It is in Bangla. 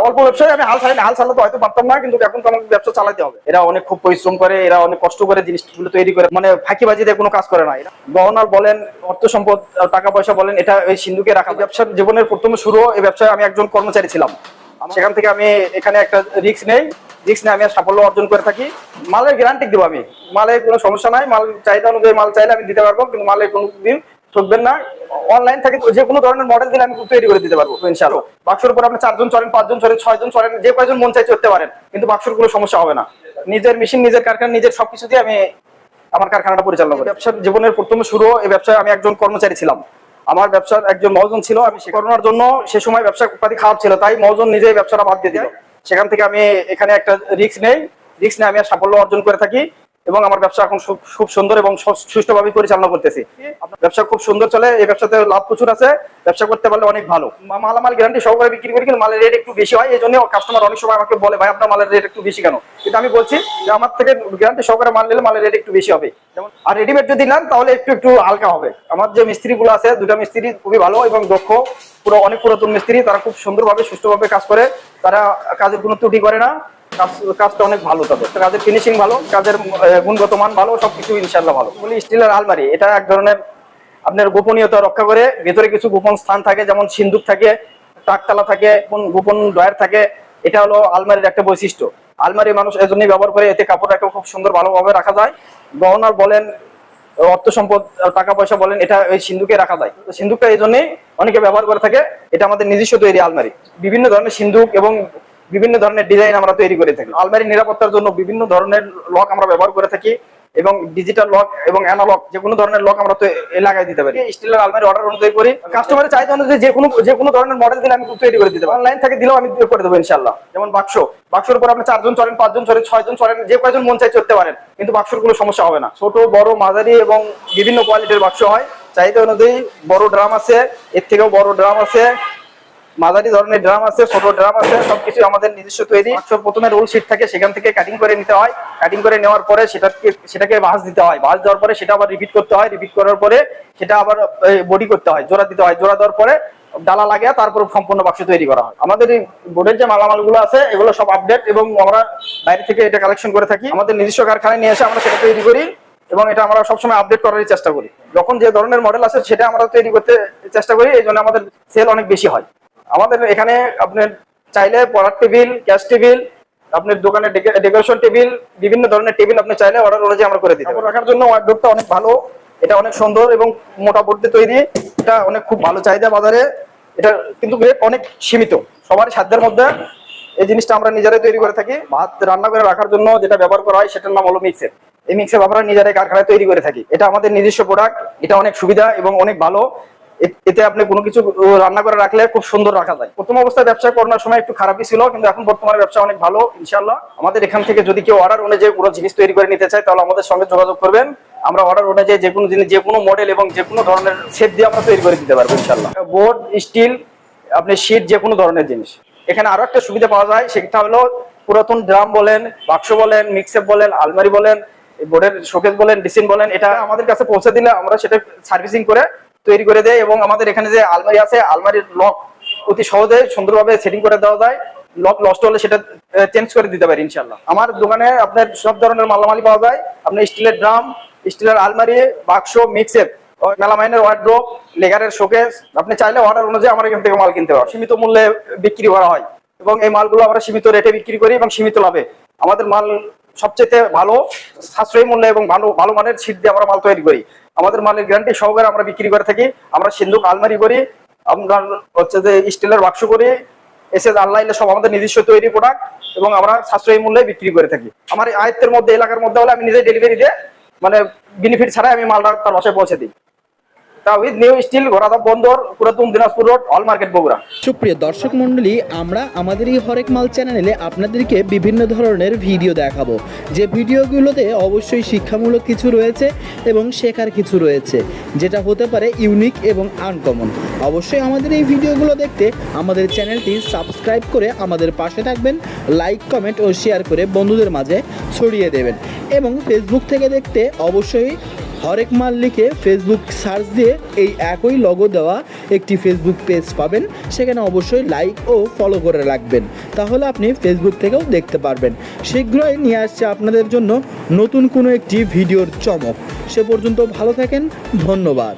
অল্প ব্যবসায় আমি হাল ছাড়ি না, হাল ছাড়লে তো হয়তো পারতাম না, কিন্তু এখন তো আমাকে ব্যবসা চালাতে হবে। এরা অনেক খুব পরিশ্রম করে, এরা অনেক কষ্ট করে জিনিসগুলো তৈরি করে, মানে ফাঁকিবাজি দিয়ে কোনো কাজ করে না। এরা গহনার বলেন, অর্থ সম্পদ, টাকা পয়সা বলেন, এটা ওই সিন্ধুকে রাখা। ব্যবসার জীবনের প্রথম শুরু এই ব্যবসায় আমি একজন কর্মচারী ছিলাম। সেখান থেকে আমি এখানে একটা রিস্ক নেই, রিস্ক নিয়ে আমি সাফল্য অর্জন করে থাকি। মালের গ্যারান্টি দেবো আমি, মালের কোনো সমস্যা নাই, মাল চাহিদা অনুযায়ী মাল চাইলে আমি দিতে পারবো, কিন্তু মালের কোনো দিন ঠকবেন না। অনলাইন থেকে যে কোনো ধরনের মডেল দিলে আমি তৈরি করে দিতে পারবো ইনশাআল্লাহ। বাক্সের উপর আপনি 4 জন চলেন, 5 জন চলেন, 6 জন চলেন, যে কয়জন মন চাই চলতে পারেন, কিন্তু বাক্সের কোনো সমস্যা হবে না। নিজের মেশিন, নিজের কারখানা, নিজের সবকিছু দিয়ে আমি আমার কারখানাটা পরিচালনা করি। ব্যবসার জীবনের প্রথম শুরু এই ব্যবসায় আমি একজন কর্মচারী ছিলাম। আমার ব্যবসার একজন মহাজন ছিল, আমি করোনার জন্য সে সময় ব্যবসা পাতি খারাপ ছিল, তাই মহাজন নিজেই ব্যবসাটা বাদ দিয়ে দিল। সেখান থেকে আমি এখানে একটা রিস্ক নেই, রিস্ক নিয়ে আমি সাফল্য অর্জন করে থাকি এবং আমার ব্যবসা এখন খুব সুন্দর এবং সুষ্ঠুভাবে পরিচালনা করতেছি। ব্যবসা খুব সুন্দর চলে, এই ব্যবসাতে লাভ প্রচুর আছে, ব্যবসা করতে পারলে অনেক ভালো। মালামাল গ্যারান্টি সহকারে বিক্রি করি, কিন্তু মালের রেট একটু বেশি হয়, এই জন্য কাস্টমার অনেক সময় আমাকে বলে, ভাই আপনার মালের রেট একটু বেশি কেন? কিন্তু আমি বলছি যে আমার থেকে গ্যারান্টি সহকারে মাল নিলে মালের রেট একটু বেশি হবে। যেমন আর রেডিমেড যদি নেন তাহলে একটু একটু হালকা হবে। আমার যে মিস্ত্রিগুলো আছে, দুটা মিস্ত্রি খুবই ভালো এবং দক্ষ, পুরো অনেক পুরাতন মিস্ত্রি, তারা খুব সুন্দরভাবে সুষ্ঠুভাবে কাজ করে, তারা কাজের কোনো ত্রুটি করে না, কাজটা অনেক ভালো। তাদের কাজের ফিনিশিং ভালো, কাজের গুণগত মান ভালো, সবকিছু ইনশাআল্লাহ ভালো। বলি স্টিলের আলমারি, এটা এক ধরনের আপনার গোপনীয়তা রক্ষা করে, ভেতরে কিছু গোপন স্থান থাকে, যেমন সিন্দুক থাকে, টাকতালা থাকে, গোপন ডয়ার থাকে। এটা হলো আলমারির একটা বৈশিষ্ট্য। আলমারি মানুষ এজন্যই ব্যবহার করে, এতে কাপড় রাখা খুব সুন্দর ভালোভাবে রাখা যায়। গহনার বলেন, অর্থ সম্পদ, টাকা পয়সা বলেন, এটা ওই সিন্ধুকে রাখা যায়। সিন্ধুকটা এই জন্যই অনেকে ব্যবহার করে থাকে। এটা আমাদের নিজস্ব তৈরি আলমারি, বিভিন্ন ধরনের সিন্ধুক এবং বিভিন্ন ধরনের ডিজাইন আমরা তৈরি করে থাকি। আলমারি নিরাপত্তার জন্য বিভিন্ন ধরনের লক আমরা ব্যবহার করে থাকি এবং ডিজিটাল লক এবং অ্যানালগ যে কোনো ধরনের লক আমরা তো লাগাই দিতে পারি। স্টিলের আলমারি অর্ডার অনুযায়ী করি, কাস্টমারের চাহিদা অনুযায়ী যে কোনো ধরনের মডেল দিলে আমি তৈরি করে দিতে পারি। অনলাইন থেকে দিলেও আমি করে দেবো ইনশাআল্লাহ। যেমন বাক্সের উপর আপনি 4 জন চলেন, 5 জন চলেন, 6 জন চলেন, যে কয়জন মন চাই চলতে পারেন, কিন্তু বাক্সের কোনো সমস্যা হবে না। ছোট, বড়, মাঝারি এবং বিভিন্ন কোয়ালিটির বাক্স হয়। চাহিদা অনুযায়ী বড় ড্রাম আছে, এর থেকেও বড় ড্রাম আছে, মাঝারি ধরনের ড্রাম আছে, ছোট ড্রাম আছে, সবকিছু আমাদের নিজস্ব তৈরি। প্রথমে রোল শিট থাকে, সেখান থেকে কাটিং করে নিতে হয়। কাটিং করে নেওয়ার পরে সেটাকে ভাঁজ দিতে হয়। ভাঁজ দেওয়ার পরে সেটা আবার রিপিট করতে হয়। রিপিট করার পরে সেটা আবার বডি করতে হয়, জোড়া দিতে হয়। জোড়া দেওয়ার পরে ডালা লাগিয়ে তারপর সম্পূর্ণ বাক্স তৈরি করা হয়। আমাদের এই বোর্ডের যে মালামালগুলো আছে, এগুলো সব আপডেট এবং আমরা বাইরে থেকে এটা কালেকশন করে থাকি। আমাদের নিজস্ব কারখানায় নিয়ে এসে আমরা সেটা তৈরি করি এবং এটা আমরা সবসময় আপডেট করার চেষ্টা করি। যখন যে ধরনের মডেল আছে সেটা আমরা তৈরি করতে চেষ্টা করি, এই জন্য আমাদের সেল অনেক বেশি হয়। আমাদের এখানে আপনার চাইলে পড়ার টেবিল, ক্যাশ টেবিল, আপনার দোকানে ডেকোরেশন টেবিল, বিভিন্ন ধরনের টেবিল আপনি চাইলে অর্ডার অনুযায়ী আমরা করে দিই। রাখার জন্য ওয়ার্ডরোবটা অনেক ভালো, এটা অনেক সুন্দর এবং মোটা বোর্ডে তৈরি। এটা অনেক খুব ভালো চাহিদা বাজারে। এটা কিন্তু রেট অনেক সীমিত, সবার সাধ্যের মধ্যে। এই জিনিসটা আমরা নিজেরাই তৈরি করে থাকি। ভাত রান্না করে রাখার জন্য যেটা ব্যবহার করা হয় সেটার নাম হলো মিক্সার। এই মিক্সার আমরা নিজেরাই কারখানায় তৈরি করে থাকি। এটা আমাদের নিজস্ব প্রোডাক্ট, এটা অনেক সুবিধা এবং অনেক ভালো। এতে আপনি কোনো কিছু রান্না করে রাখলে খুব সুন্দর রাখা যায়। প্রথম অবস্থায় ব্যবসা করার সময় একটু খারাপই ছিল, কিন্তু এখন বর্তমানে ব্যবসা অনেক ভালো ইনশাআল্লাহ। আমাদের এখান থেকে যদি কেউ অর্ডার অনুযায়ী কোনো জিনিস তৈরি করে নিতে চায়, তাহলে আমাদের সঙ্গে যোগাযোগ করবেন। আমরা অর্ডার অনুযায়ী যে কোনো জিনিস, যে কোনো মডেল এবং যে কোনো ধরনের শেপ দিয়ে আমরা তৈরি করে দিতে পারবো ইনশাআল্লাহ। বোর্ড, স্টিল, আপনি শীট, যে কোনো ধরনের জিনিস। এখানে আরো একটা সুবিধা পাওয়া যায়, সেটা হলো পুরাতন ড্রাম বলেন, বাক্স বলেন, মিক্সার বলেন, আলমারি বলেন, বোর্ডের শোকেস বলেন, ডিসিন বলেন, এটা আমাদের কাছে পৌঁছে দিলে আমরা সেটা সার্ভিসিং করে তৈরি করে দেয়। এবং আমাদের এখানে যে আলমারি আছে, আলমারির লক অতি সহজে সুন্দরভাবে সেটিং করে দেওয়া যায়। লক নষ্ট হলে সেটা চেঞ্জ করে দিতে পারি ইনশাআল্লাহ। আমার দোকানে আপনার সব ধরনের মালামালি পাওয়া যায়। আপনার স্টিলের ড্রাম, স্টিলের আলমারি, বাক্স, মিক্সার, মেলামাইনের ওয়ার্ডরোব, লেগারের শোকেস, আপনি চাইলে অর্ডার অনুযায়ী আমার এখান থেকে মাল কিনতে পারেন। সীমিত মূল্যে বিক্রি করা হয় এবং এই মালগুলো আমরা সীমিত রেটে বিক্রি করি এবং সীমিত লাভে। আমাদের মাল সবচেয়ে ভালো, সাশ্রয়ী মূল্যে এবং ভালো মানের শীট দিয়ে আমরা মাল তৈরি করি। আমাদের মালের গ্যারান্টি সহকারে আমরা বিক্রি করে থাকি। আমরা সিন্ধুক আলমারি করি, আমরা হচ্ছে যে স্টিলের বাক্স করি, এসএস অনলাইনে সব আমাদের নিজস্ব তৈরি প্রোডাক্ট এবং আমরা সাশ্রয়ী মূল্যে বিক্রি করে থাকি। আমার এই আয়ত্তের মধ্যে, এলাকার মধ্যে হলে আমি নিজে ডেলিভারি দিয়ে, মানে বেনিফিট ছাড়াই আমি মালটা তার বাসায় পৌঁছে দিই। উইথ নিউ স্টিল, ঘোড়াধাপ বন্দর, পুরাতন Dinajpur road, all market, Bogura. সুপ্রিয় দর্শক মণ্ডলী, আমরা আমাদের এই হরেক মাল চ্যানেলে আপনাদেরকে বিভিন্ন ধরনের ভিডিও দেখাবো, যে ভিডিওগুলোতে অবশ্যই শিক্ষামূলক কিছু রয়েছে এবং শেখার কিছু রয়েছে, যেটা হতে পারে ইউনিক এবং আনকমন। অবশ্যই আমাদের এই ভিডিওগুলো দেখতে আমাদের চ্যানেলটি সাবস্ক্রাইব করে আমাদের পাশে থাকবেন, লাইক, কমেন্ট ও শেয়ার করে বন্ধুদের মাঝে ছড়িয়ে দেবেন। এবং ফেসবুক থেকে দেখতে অবশ্যই হরেক মাল লিখে ফেসবুক সার্চ দিয়ে এই একই লগো দেওয়া একটি ফেসবুক পেজ পাবেন। সেখানে অবশ্যই লাইক ও ফলো করে রাখবেন, তাহলে আপনি ফেসবুক থেকেও দেখতে পারবেন। শীঘ্রই নিয়ে আসছে আপনাদের জন্য নতুন কোনো একটি ভিডিওর চমক। সে পর্যন্ত ভালো থাকেন, ধন্যবাদ।